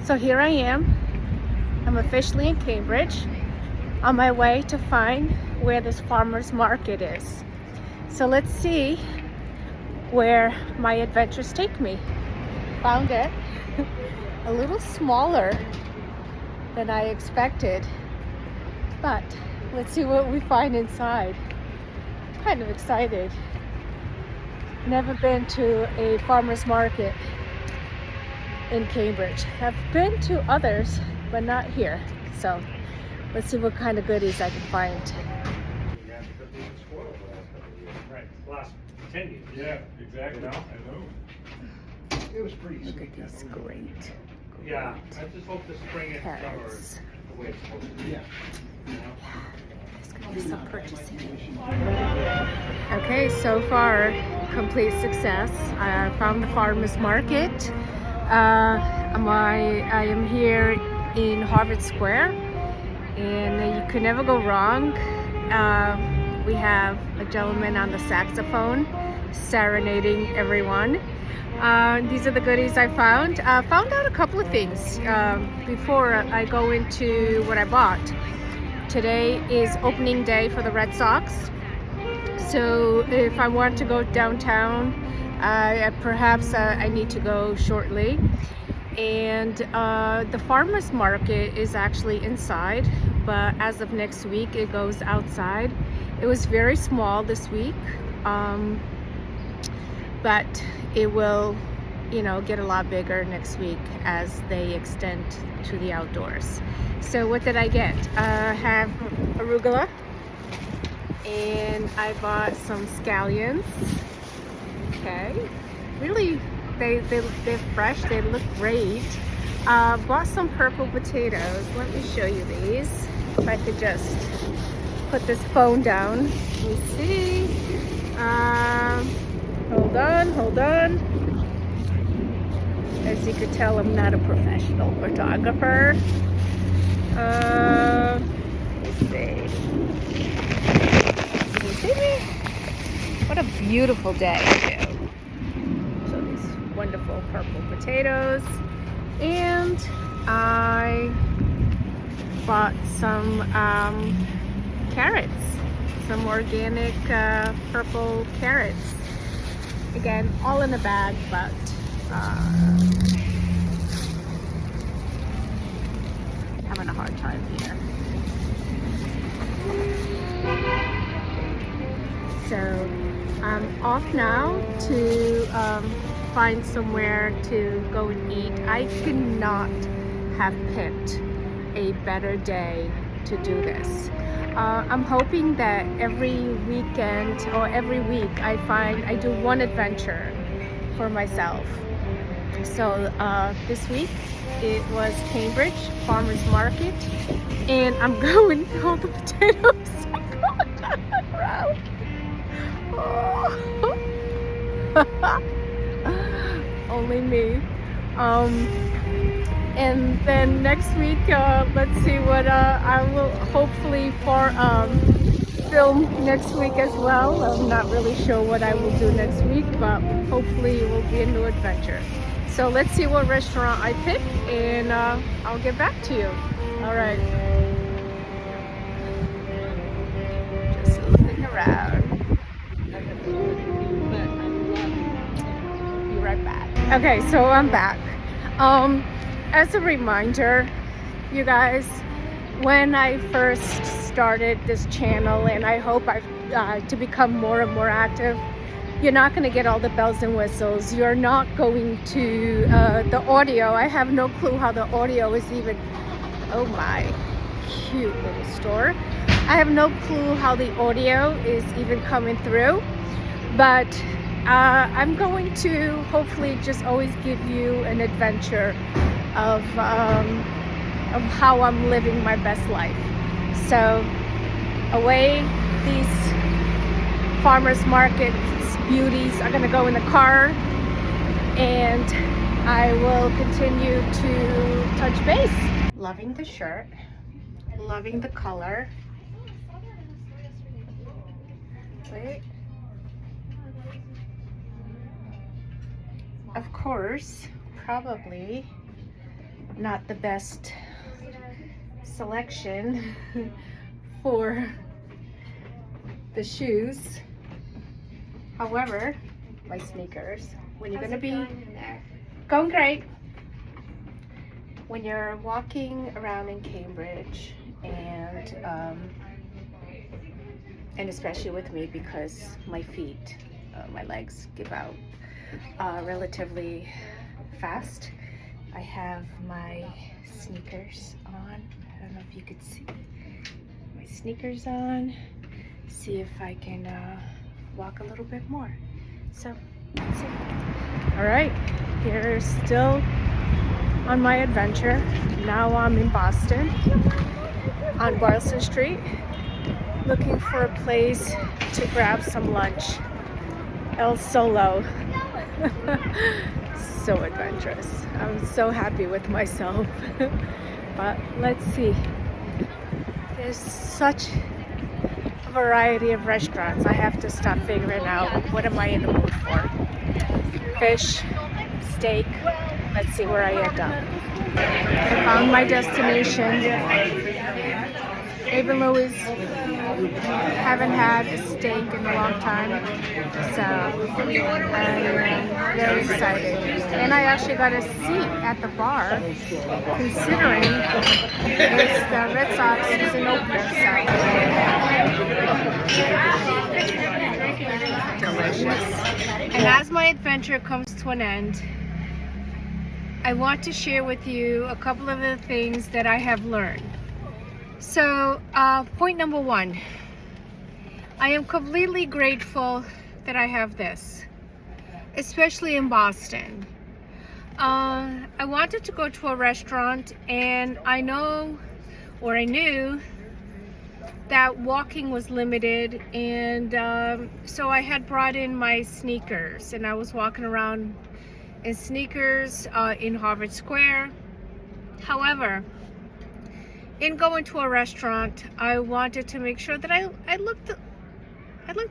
So here I am. I'm officially in Cambridge, on my way to find where this farmer's market is. So let's see where my adventures take me. Found it. A little smaller than I expected, but let's see what we find inside. I'm kind of excited. Never been to a farmer's market in Cambridge. I've been to others, but not here. So let's see what kind of goodies I can find. Right, last 10 years. Yeah, exactly. I know. It was pretty Look sweet. at these great. Yeah, I just hope the spring and summer Carrots. is the way it's supposed to be. Yeah. There's gonna be some purchasing. Okay, so far, complete success. I found the farmer's market. I am here in Harvard Square, and you can never go wrong. We have a gentleman on the saxophone serenading everyone. These are the goodies I found. Found out a couple of things before I go into what I bought. Today is opening day for the Red Sox. So if I want to go downtown, perhaps I need to go shortly. And the farmer's market is actually inside, but as of next week it goes outside. It was very small this week, but it will, get a lot bigger next week as they extend to the outdoors. So what did I get? I have arugula, and I bought some scallions. Okay, really, they're fresh. They look great. Bought some purple potatoes. Let me show you these. If I could just put this phone down. Let me see. Hold on. As you could tell, I'm not a professional photographer. Let me see. Can you see me? What a beautiful day too. So these wonderful purple potatoes, and I bought some carrots, some organic purple carrots. Again, all in a bag, but having a hard time here. So I'm off now to find somewhere to go and eat. I could not have picked a better day to do this. I'm hoping that every weekend or every week I do one adventure for myself. So this week it was Cambridge Farmers Market, and I'm going all the potatoes are going down the road. Oh. Only me. And then next week, let's see what I will hopefully film next week as well. I'm not really sure what I will do next week, but hopefully it will be a new adventure. So let's see what restaurant I pick, and I'll get back to you. All right. Just looking around. Be right back. Okay, so I'm back. As a reminder, you guys, when I first started this channel, and I hope to become more and more active, you're not going to get all the bells and whistles. You're not going to, the audio, I have no clue how the audio is even, oh my, cute little store. I have no clue how the audio is even coming through, but I'm going to hopefully just always give you an adventure of how I'm living my best life. So away these farmers market beauties are going to go in the car, and I will continue to touch base. Loving the shirt, loving the color. Wait. Of course, probably not the best selection for the shoes. However, my sneakers, when you're going to be going great, when you're walking around in Cambridge, and especially with me because my feet, my legs give out relatively fast. I have my sneakers on. I don't know if you could see my sneakers on. See if I can walk a little bit more. So let's see. All right, we're still on my adventure. Now I'm in Boston on Boylston Street, looking for a place to grab some lunch. El Solo. So adventurous. I'm so happy with myself. But let's see. There's such a variety of restaurants. I have to start figuring out what am I in the mood for. Fish, steak. Let's see where I end up. I found my destination. Abe & Louie's. Haven't had a steak in a long time, so I'm very excited. And I actually got a seat at the bar, considering it's the Red Sox season opener, so delicious. And as my adventure comes to an end, I want to share with you a couple of the things that I have learned. So, point number one, I am completely grateful that I have this, especially in Boston. I wanted to go to a restaurant, and I knew that walking was limited, and so I had brought in my sneakers, and I was walking around in sneakers in Harvard Square. However, in going to a restaurant, I wanted to make sure that I looked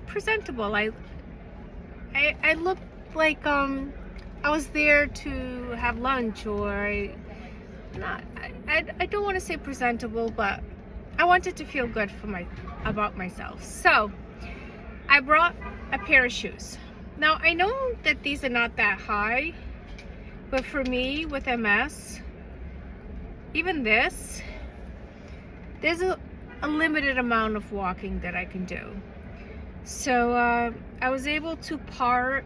presentable. I looked like I was there to have lunch, or I don't want to say presentable, but I wanted to feel good about myself. So I brought a pair of shoes. Now I know that these are not that high, but for me with MS, even this, there's a limited amount of walking that I can do. So I was able to park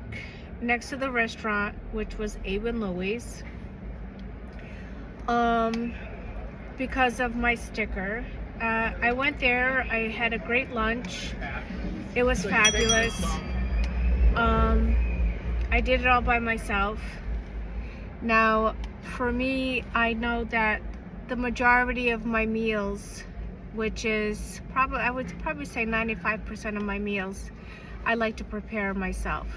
next to the restaurant, which was Abe & Louie's, because of my sticker. I went there, I had a great lunch. It was fabulous. I did it all by myself. Now, for me, I know that the majority of my meals, which is I would probably say 95% of my meals, I like to prepare myself,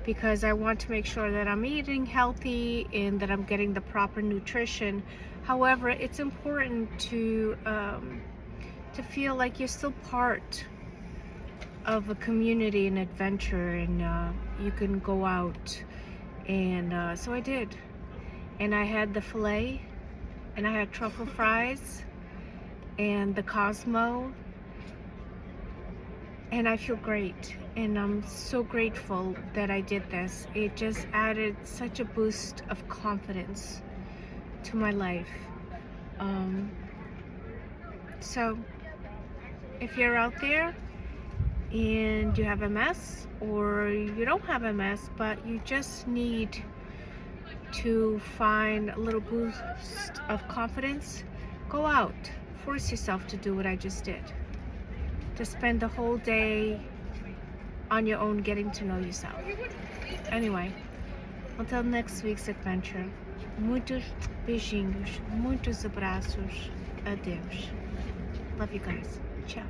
because I want to make sure that I'm eating healthy and that I'm getting the proper nutrition. However, it's important to feel like you're still part of a community and adventure, and you can go out, and so I did. And I had the filet, and I had truffle fries and the Cosmo, and I feel great, and I'm so grateful that I did this. It just added such a boost of confidence to my life. So if you're out there and you have MS, or you don't have MS, but you just need to find a little boost of confidence, go out. Force yourself to do what I just did. To spend the whole day on your own, getting to know yourself. Anyway, until next week's adventure, muitos beijinhos, muitos abraços. Adeus. Love you guys. Ciao.